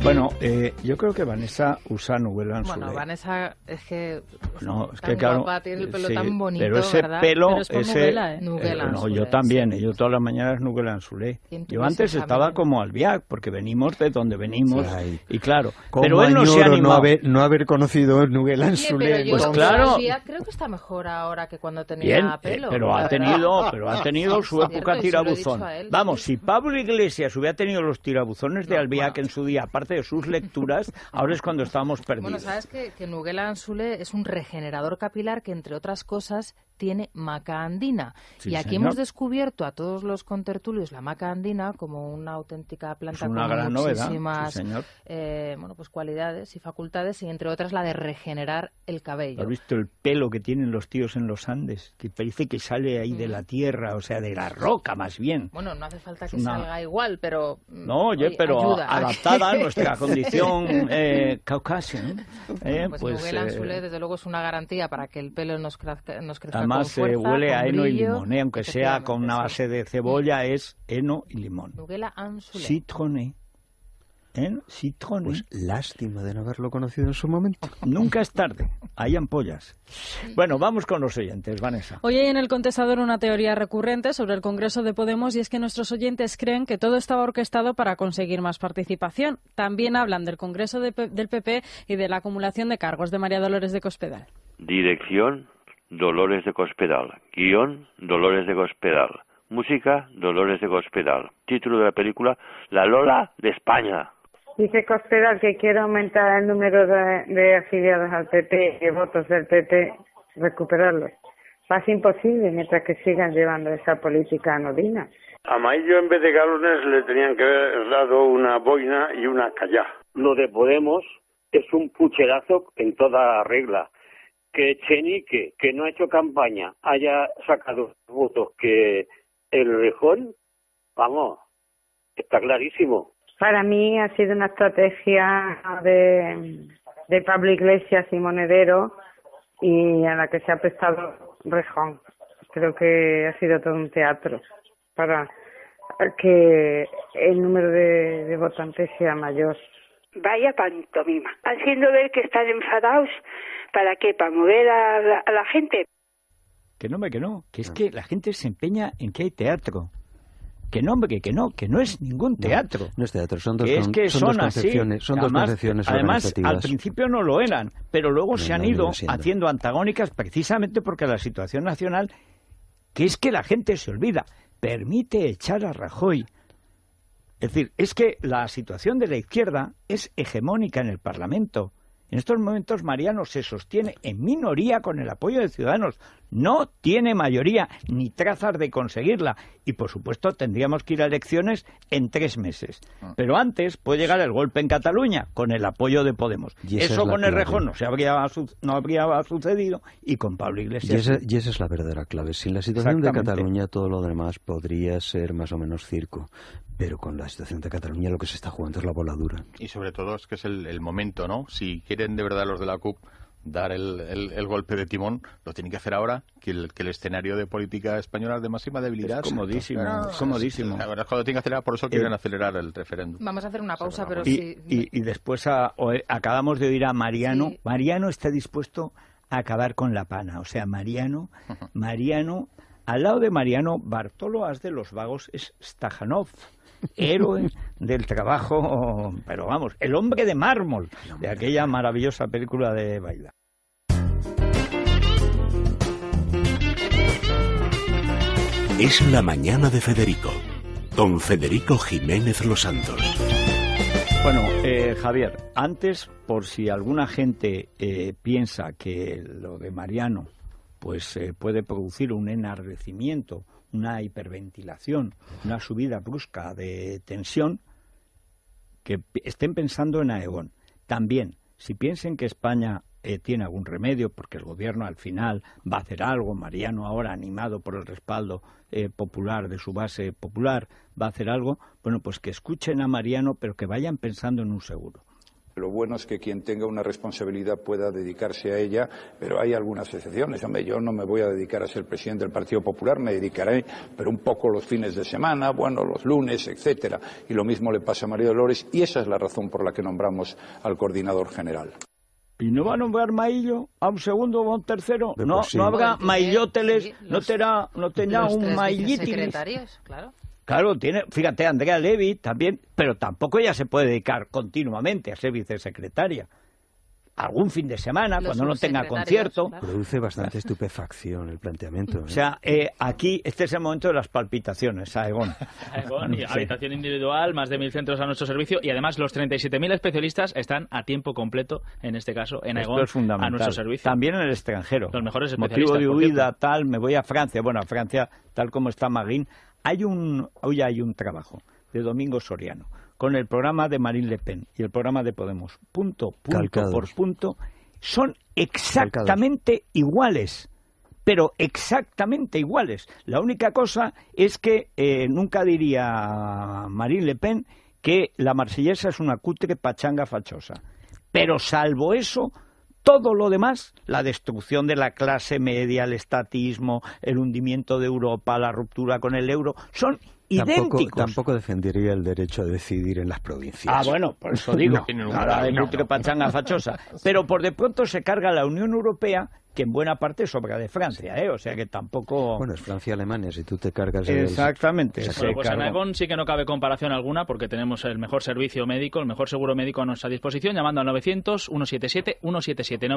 Speaker 2: Bueno, yo creo que Vanessa usa Nubela Anzulé.
Speaker 5: Bueno, Vanessa es que...
Speaker 2: No, es que claro...
Speaker 5: Guapa, tiene el pelo tan bonito,
Speaker 2: pero ese
Speaker 5: ¿verdad?
Speaker 2: pelo...
Speaker 5: Pero es por Nubela, Nubela
Speaker 2: no,
Speaker 5: Anzulé,
Speaker 2: yo también,
Speaker 5: sí.
Speaker 2: yo todas las mañanas Nubela Anzulé. Yo antes estaba como Albiac, porque venimos de donde venimos, y claro... Pero él no se ha animado.
Speaker 3: No haber conocido Nubela Anzulé.
Speaker 5: Pues
Speaker 2: claro...
Speaker 5: creo que está mejor ahora que cuando tenía pelo.
Speaker 2: Pero ha tenido su época tirabuzón. Vamos, si Pablo Iglesias hubiera tenido los tirabuzones de Albiac en su día, aparte de sus lecturas, ahora es cuando estábamos perdidos.
Speaker 5: Bueno, sabes que Nubela Anzulé es un regenerador capilar que, entre otras cosas, tiene maca andina.
Speaker 2: Sí,
Speaker 5: y aquí
Speaker 2: señor.
Speaker 5: hemos descubierto a todos los contertulios la maca andina como una auténtica planta
Speaker 2: una
Speaker 5: con
Speaker 2: gran
Speaker 5: muchísimas
Speaker 2: novedad,
Speaker 5: pues cualidades y facultades, y entre otras la de regenerar el cabello.
Speaker 2: ¿Has visto el pelo que tienen los tíos en los Andes? Que parece que sale ahí de la tierra, o sea, de la roca más bien.
Speaker 5: Bueno, no hace falta que salga igual, pero...
Speaker 2: No, pero
Speaker 5: ayuda.
Speaker 2: adaptada a nuestra condición caucasiana.
Speaker 5: Pues Nubela Anzulé, desde luego, es una garantía para que el pelo nos crezca
Speaker 2: además,
Speaker 5: con fuerza,
Speaker 2: huele a heno
Speaker 5: brillo,
Speaker 2: y limón, aunque sea con una base de cebolla, es heno y limón.
Speaker 5: Nubela Anzulé.
Speaker 2: Citroné.
Speaker 3: Pues lástima de no haberlo conocido en su momento.
Speaker 2: Nunca es tarde, hay ampollas. Bueno, vamos con los oyentes, Vanessa.
Speaker 6: Hoy hay en el Contestador una teoría recurrente sobre el Congreso de Podemos, y es que nuestros oyentes creen que todo estaba orquestado para conseguir más participación. También hablan del Congreso del PP y de la acumulación de cargos de María Dolores de Cospedal.
Speaker 7: Dirección: Dolores de Cospedal. Guión: Dolores de Cospedal. Música: Dolores de Cospedal. Título de la película: La Lola de España.
Speaker 8: Dice Cospedal que quiere aumentar el número de afiliados al PP, de votos del PP, recuperarlos. Va a ser imposible mientras que sigan llevando esa política anodina.
Speaker 9: A Maillo, en vez de galones, le tenían que haber dado una boina y una callá.
Speaker 10: Lo de Podemos es un pucherazo en toda regla. Que Chenique, que no ha hecho campaña, haya sacado votos que el Rejón, vamos, está clarísimo.
Speaker 8: Para mí ha sido una estrategia de Pablo Iglesias y Monedero, y a la que se ha prestado Rejón. Creo que ha sido todo un teatro para que el número de votantes sea mayor.
Speaker 11: Vaya pantomima, haciendo ver que están enfadados. ¿Para qué? ¿Para mover a la gente?
Speaker 2: Que no, que es que la gente se empeña en que hay teatro. Que no, hombre, que no es ningún teatro.
Speaker 3: No es teatro, son dos
Speaker 2: concepciones.
Speaker 3: Son dos concepciones
Speaker 2: además,
Speaker 3: organizativas.
Speaker 2: al principio no lo eran, pero luego se han ido haciendo antagónicas precisamente porque la situación nacional, que es que la gente se olvida, permite echar a Rajoy. Es decir, es que la situación de la izquierda es hegemónica en el Parlamento. En estos momentos Mariano se sostiene en minoría con el apoyo de Ciudadanos. no tiene mayoría, ni trazas de conseguirla. Y, por supuesto, tendríamos que ir a elecciones en 3 meses. Pero antes puede llegar el golpe en Cataluña, con el apoyo de Podemos. Eso con Errejón no habría sucedido, y con Pablo Iglesias.
Speaker 3: Y esa es la verdadera clave. Sin la situación de Cataluña, todo lo demás podría ser más o menos circo. Pero con la situación de Cataluña lo que se está jugando es la voladura.
Speaker 4: Y sobre todo es que es el momento, ¿no? Si quieren de verdad los de la CUP dar el golpe de timón, lo tienen que hacer ahora, que el escenario de política española es de máxima debilidad.
Speaker 2: Es comodísimo.
Speaker 4: La verdad es que lo tienen que acelerar, por eso quieren acelerar el referéndum.
Speaker 5: Vamos a hacer una pausa, pero
Speaker 2: y después acabamos de oír a Mariano. Sí. Mariano está dispuesto a acabar con la pana. O sea, Mariano, al lado de Mariano, Bartolo As de los Vagos es Stajanov, héroe del trabajo, pero vamos, el hombre de mármol de aquella maravillosa película de Baila.
Speaker 12: Es la mañana de Federico, con Federico Jiménez Los Santos.
Speaker 2: Bueno, Javier, antes, por si alguna gente piensa que lo de Mariano pues puede producir un enardecimiento, una hiperventilación, una subida brusca de tensión, que estén pensando en Aegon. También, si piensen que España tiene algún remedio, porque el gobierno al final va a hacer algo, Mariano ahora, animado por el respaldo popular de su base popular, va a hacer algo, bueno, pues que escuchen a Mariano, pero que vayan pensando en un seguro.
Speaker 13: Lo bueno es que quien tenga una responsabilidad pueda dedicarse a ella, pero hay algunas excepciones. Hombre, yo no me voy a dedicar a ser presidente del Partido Popular, me dedicaré, pero un poco los fines de semana, bueno, los lunes, etcétera. Y lo mismo le pasa a María Dolores, y esa es la razón por la que nombramos al coordinador general.
Speaker 2: ¿Y no va a nombrar Maillo a un segundo o a un tercero? No,
Speaker 3: sí.
Speaker 2: No habrá Maillóteles, no tendrá un Maillítilis.
Speaker 5: Secretarios, claro.
Speaker 2: Claro, fíjate, Andrea Levy también, pero tampoco ella se puede dedicar continuamente a ser vicesecretaria. Algún fin de semana, cuando no tenga concierto.
Speaker 3: Claro. Produce bastante estupefacción el planteamiento.
Speaker 2: O sea, aquí este es el momento de las palpitaciones, Aegon.
Speaker 14: Y habitación individual, más de 1.000 centros a nuestro servicio, y además los 37.000 especialistas están a tiempo completo, en este caso, en Aegon, a nuestro servicio.
Speaker 2: También en el extranjero.
Speaker 14: Los mejores especialistas.
Speaker 2: Motivo de huida, tal, me voy a Francia. Bueno, a Francia, tal como está Maguín. Hoy hay un trabajo de Domingo Soriano con el programa de Marine Le Pen y el programa de Podemos, punto por punto, son exactamente iguales, pero exactamente iguales. La única cosa es que nunca diría Marine Le Pen que la marsellesa es una cutre pachanga fachosa, pero salvo eso, todo lo demás, la destrucción de la clase media, el estatismo, el hundimiento de Europa, la ruptura con el euro, son idénticos.
Speaker 3: Tampoco defendería el derecho a decidir en las provincias.
Speaker 2: Ah, bueno, por eso digo, nada de pachanga fachosa. Pero por de pronto se carga la Unión Europea, que en buena parte sobra de Francia, o sea que tampoco...
Speaker 3: Bueno, es Francia-Alemania, si tú te cargas...
Speaker 2: Exactamente.
Speaker 14: Bueno, pues en Aegon sí que no cabe comparación alguna, porque tenemos el mejor servicio médico, el mejor seguro médico a nuestra disposición, llamando al 900-177-177,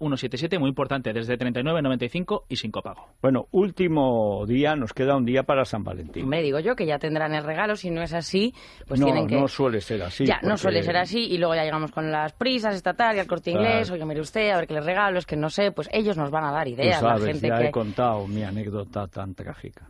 Speaker 14: 900-177-177, muy importante, desde 39,95 y sin copago.
Speaker 2: Bueno, último día, nos queda un día para San Valentín.
Speaker 15: Hombre, digo yo que ya tendrán el regalo, si no es así, pues tienen que...
Speaker 2: No suele ser así.
Speaker 15: Ya, no suele ser así, y luego ya llegamos con las prisas estatales, al Corte Inglés, oye, mire usted, a ver qué les regalo, es que no sé, pues ellos nos van a dar ideas.
Speaker 2: Tú sabes,
Speaker 15: la gente
Speaker 2: ya
Speaker 15: que...
Speaker 2: he contado mi anécdota tan trágica.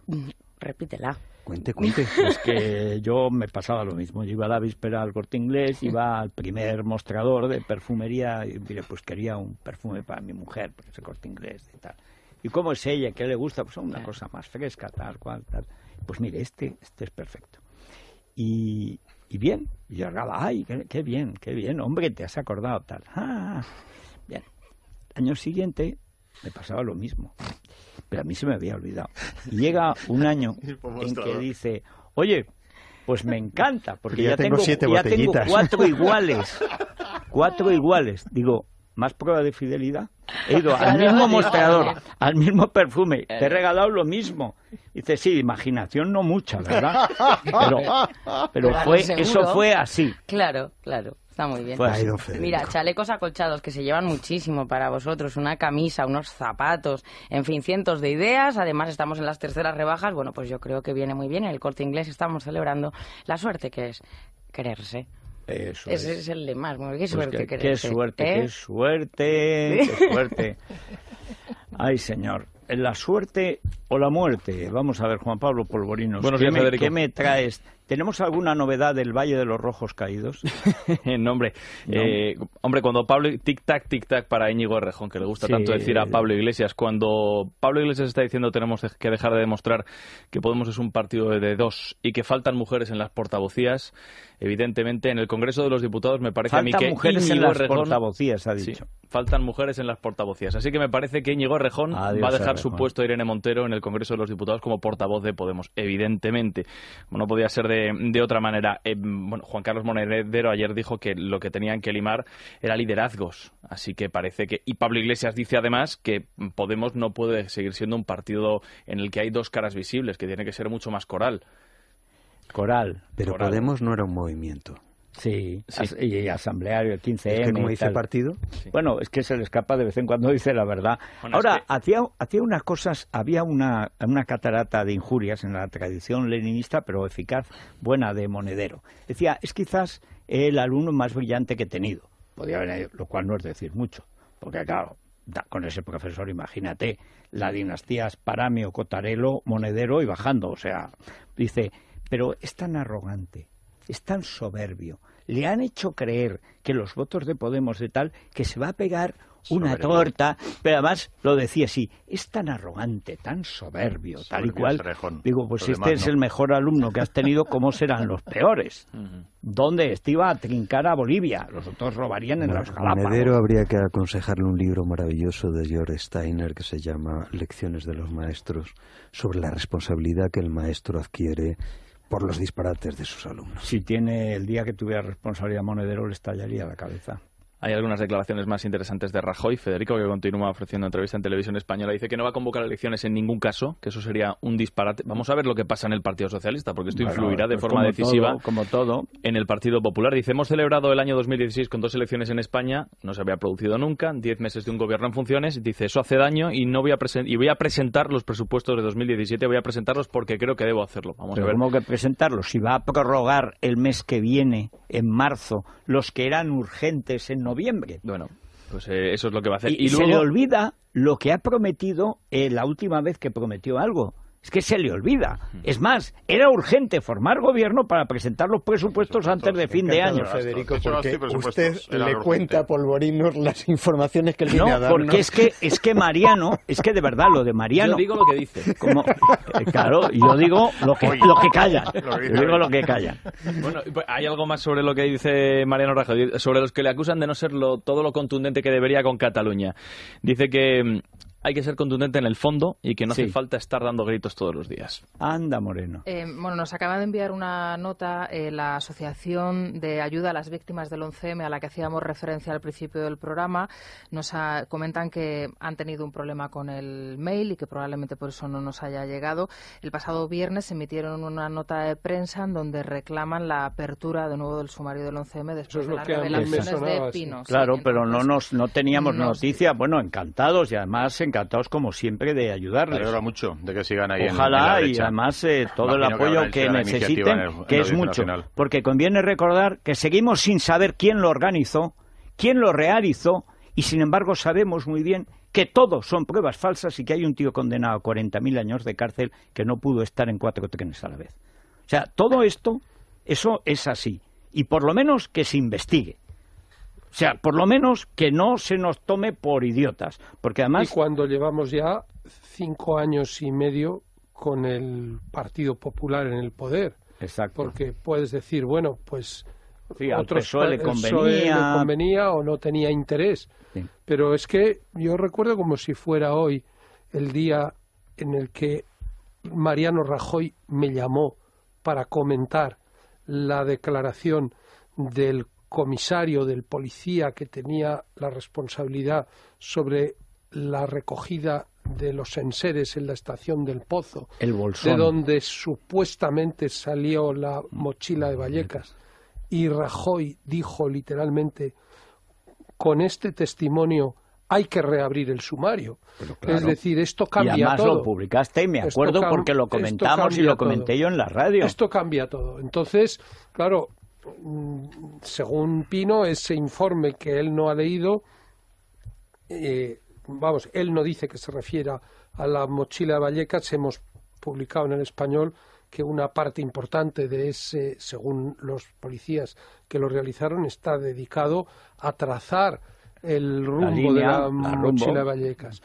Speaker 15: Repítela.
Speaker 3: Cuente.
Speaker 2: Es que yo me pasaba lo mismo. Yo iba a la víspera al Corte Inglés, iba al primer mostrador de perfumería y mire, pues quería un perfume para mi mujer, porque es el Corte Inglés y tal. ¿Y cómo es ella? ¿Qué le gusta? Pues una cosa más fresca, tal cual, tal. Pues mire, este es perfecto. Y bien, y yo hablaba, ay, qué bien, hombre, te has acordado, tal. Bien. Año siguiente me pasaba lo mismo, pero a mí se me había olvidado. Y llega un año en que dice, oye, pues me encanta, porque ya tengo 4 iguales. 4 iguales. Digo, ¿más prueba de fidelidad? He ido al mismo mostrador, al mismo perfume, te he regalado lo mismo. Dice, sí, imaginación no mucha, ¿verdad? Pero eso fue así.
Speaker 15: Claro. Está muy bien. Mira, chalecos acolchados que se llevan muchísimo para vosotros, una camisa, unos zapatos, en fin, cientos de ideas. Además, estamos en las terceras rebajas. Bueno, pues yo creo que viene muy bien. En el Corte Inglés estamos celebrando la suerte que es quererse.
Speaker 2: Ese
Speaker 15: es el lema. Qué suerte
Speaker 2: quererse. Qué suerte. Ay, señor. ¿La suerte o la muerte? Vamos a ver, Juan Pablo Polvorinos.
Speaker 16: Buenos días, Federico.
Speaker 2: ¿Qué me traes? ¿Tenemos alguna novedad del Valle de los Rojos Caídos?
Speaker 16: No, hombre. No. Hombre, cuando Pablo... Tic-tac para Íñigo Errejón, que le gusta tanto decir a Pablo Iglesias. Cuando Pablo Iglesias está diciendo tenemos que dejar de demostrar que Podemos es un partido de dos y que faltan mujeres en las portavocías, evidentemente en el Congreso de los Diputados me parece a mí que
Speaker 2: faltan mujeres en las portavocías, ha dicho.
Speaker 16: Sí, faltan mujeres en las portavocías. Así que me parece que Íñigo Errejón va a dejar su puesto a Irene Montero en el Congreso de los Diputados como portavoz de Podemos, evidentemente. No podía ser de otra manera. Bueno, Juan Carlos Monedero ayer dijo que lo que tenían que limar era liderazgos. Así que parece que... Y Pablo Iglesias dice además que Podemos no puede seguir siendo un partido en el que hay dos caras visibles, que tiene que ser mucho más coral.
Speaker 3: Pero Podemos no era un movimiento.
Speaker 2: Sí, y asambleario, el 15M.
Speaker 3: Es que como dice partido.
Speaker 2: Sí. Bueno, es que se le escapa de vez en cuando, dice la verdad. Bueno, ahora, hacía unas cosas, había una catarata de injurias en la tradición leninista, pero eficaz, buena, de Monedero. Decía, es quizás el alumno más brillante que he tenido. Podría haber, lo cual no es decir mucho, porque claro, con ese profesor, imagínate, la dinastía Sparamio, Cotarelo, Monedero y bajando, o sea, dice, pero es tan arrogante, es tan soberbio, le han hecho creer que los votos de Podemos de tal, que se va a pegar una torta, pero además lo decía así, es tan arrogante, tan soberbio, tal y cual. Digo, pues si este es el mejor alumno que has tenido, ¿cómo serán los peores? ¿Dónde? Este iba a trincar a Bolivia, los otros robarían en las Galápagos.
Speaker 3: Monedero habría que aconsejarle un libro maravilloso de George Steiner que se llama Lecciones de los Maestros, sobre la responsabilidad que el maestro adquiere por los disparates de sus alumnos.
Speaker 2: Si tiene el día que tuviera responsabilidad Monedero, le estallaría la cabeza.
Speaker 16: Hay algunas declaraciones más interesantes de Rajoy. Federico, que continúa ofreciendo entrevista en Televisión Española, dice que no va a convocar elecciones en ningún caso, que eso sería un disparate. Vamos a ver lo que pasa en el Partido Socialista, porque esto influirá de forma decisiva
Speaker 2: como todo
Speaker 16: en el Partido Popular. Dice, hemos celebrado el año 2016 con 2 elecciones en España, no se había producido nunca, 10 meses de un gobierno en funciones. Dice, eso hace daño y voy a presentar los presupuestos de 2017, voy a presentarlos porque creo que debo hacerlo. Vamos a ver.
Speaker 2: ¿Cómo que presentarlos? Si va a prorrogar el mes que viene, en marzo, los que eran urgentes en noviembre.
Speaker 16: Bueno, pues eso es lo que va a hacer.
Speaker 2: Y luego... se le olvida lo que ha prometido la última vez que prometió algo. Es que se le olvida. Es más, era urgente formar gobierno para presentar los presupuestos antes de fin de año.
Speaker 3: Federico, porque usted le cuenta a Polvorinos las informaciones que él viene a dar.
Speaker 2: No, porque es que Mariano, es que de verdad lo de Mariano...
Speaker 16: Yo digo lo que dice.
Speaker 2: Claro, yo digo lo que callan. Yo digo lo que callan.
Speaker 16: Bueno, hay algo más sobre lo que dice Mariano Rajoy, sobre los que le acusan de no ser todo lo contundente que debería con Cataluña. Dice que hay que ser contundente en el fondo y que no hace falta estar dando gritos todos los días.
Speaker 2: Anda, Moreno.
Speaker 5: Bueno, nos acaba de enviar una nota la Asociación de Ayuda a las Víctimas del 11M, a la que hacíamos referencia al principio del programa. Nos comentan que han tenido un problema con el mail y que probablemente por eso no nos haya llegado. El pasado viernes emitieron una nota de prensa en donde reclaman la apertura de nuevo del sumario del 11M después de las revelaciones de Pinos.
Speaker 2: Claro, pero no teníamos noticia. Bueno, encantados y además encantados como siempre de ayudarles.
Speaker 4: Me alegra mucho de que sigan ahí.
Speaker 2: Ojalá,
Speaker 4: en
Speaker 2: y además todo el apoyo que necesiten, que es mucho. Porque conviene recordar que seguimos sin saber quién lo organizó, quién lo realizó, y sin embargo sabemos muy bien que todo son pruebas falsas y que hay un tío condenado a 40.000 años de cárcel que no pudo estar en 4 trenes a la vez. O sea, todo esto, eso es así. Y por lo menos que se investigue. O sea, por lo menos que no se nos tome por idiotas, porque además...
Speaker 1: Y cuando llevamos ya 5 años y medio con el Partido Popular en el poder.
Speaker 2: Exacto.
Speaker 1: Porque puedes decir, bueno, pues
Speaker 2: sí,
Speaker 1: otros
Speaker 2: PSOE le
Speaker 1: convenía o no tenía interés. Sí. Pero es que yo recuerdo como si fuera hoy el día en el que Mariano Rajoy me llamó para comentar la declaración del comisario, del policía que tenía la responsabilidad sobre la recogida de los enseres en la estación del Pozo,
Speaker 2: el bolsón,
Speaker 1: de donde supuestamente salió la mochila de Vallecas, y Rajoy dijo literalmente, con este testimonio hay que reabrir el sumario. Claro. Es decir, esto cambia todo.
Speaker 2: Y además lo publicaste, y me acuerdo porque lo comentamos y lo comenté todo. Yo en la radio.
Speaker 1: Esto cambia todo. Entonces, claro, según Pino, ese informe que él no ha leído vamos, él no dice que se refiera a la mochila de Vallecas. Hemos publicado en El Español que una parte importante de ese, según los policías que lo realizaron, está dedicado a trazar el rumbo de la mochila de Vallecas.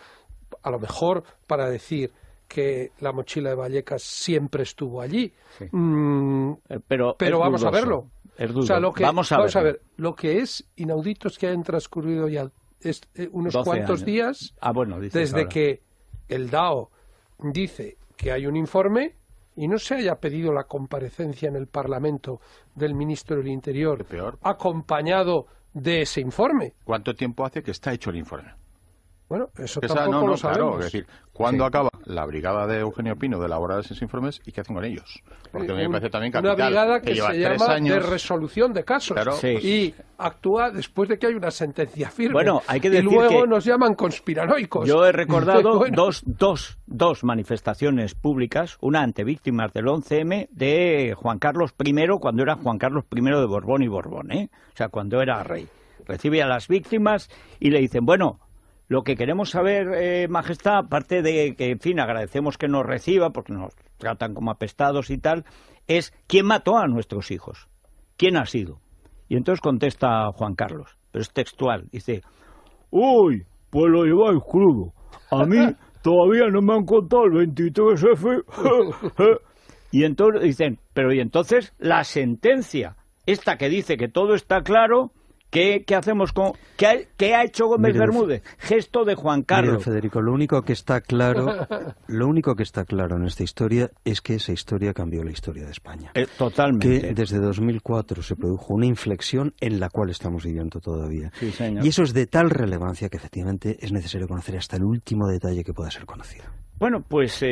Speaker 1: A lo mejor para decir que la mochila de Vallecas siempre estuvo allí.
Speaker 2: Sí.
Speaker 1: Pero vamos a verlo.
Speaker 2: O sea, vamos a ver.
Speaker 1: Lo que es inaudito es que hayan transcurrido ya unos cuantos días desde que el DAO dice que hay un informe y no se haya pedido la comparecencia en el Parlamento del ministro del Interior acompañado de ese informe.
Speaker 4: ¿Cuánto tiempo hace que está hecho el informe?
Speaker 1: Bueno, eso tampoco lo sabemos.
Speaker 4: Claro, es decir, ¿cuándo acaba la brigada de Eugenio Pino de elaborar esos informes y qué hacen con ellos? Porque a mí me parece también capital.
Speaker 1: Una brigada que
Speaker 4: lleva
Speaker 1: se llama
Speaker 4: años...
Speaker 1: de resolución de casos y actúa después de que hay una sentencia firme.
Speaker 2: Bueno, hay que decir
Speaker 1: y luego
Speaker 2: que
Speaker 1: nos llaman conspiranoicos.
Speaker 2: Yo he recordado dos manifestaciones públicas, una ante víctimas del 11M de Juan Carlos I, cuando era Juan Carlos I de Borbón y Borbón, o sea, cuando era rey. Recibe a las víctimas y le dicen, bueno, lo que queremos saber, Majestad, aparte de que, en fin, agradecemos que nos reciba, porque nos tratan como apestados y tal, es ¿quién mató a nuestros hijos? ¿Quién ha sido? Y entonces contesta Juan Carlos, pero es textual, dice, uy, pues lo lleváis crudo. A mí todavía no me han contado el 23F. Y entonces dicen, pero y entonces la sentencia, esta que dice que todo está claro... ¿Qué hacemos con...? ¿Qué ha hecho Gómez Bermúdez? Gesto de Juan Carlos.
Speaker 3: Mire, Federico, lo único que está claro en esta historia es que esa historia cambió la historia de España.
Speaker 2: Totalmente.
Speaker 3: Que desde 2004 se produjo una inflexión en la cual estamos viviendo todavía.
Speaker 2: Sí, señor.
Speaker 3: Y eso es de tal relevancia que efectivamente es necesario conocer hasta el último detalle que pueda ser conocido.
Speaker 2: Bueno, pues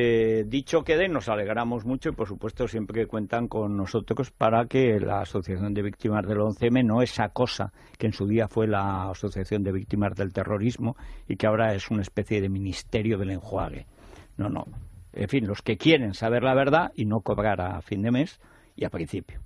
Speaker 2: dicho quede, nos alegramos mucho y por supuesto siempre que cuentan con nosotros para que la Asociación de Víctimas del 11M, no esa cosa que en su día fue la Asociación de Víctimas del Terrorismo y que ahora es una especie de ministerio del enjuague. No. En fin, los que quieren saber la verdad y no cobrar a fin de mes y a principio.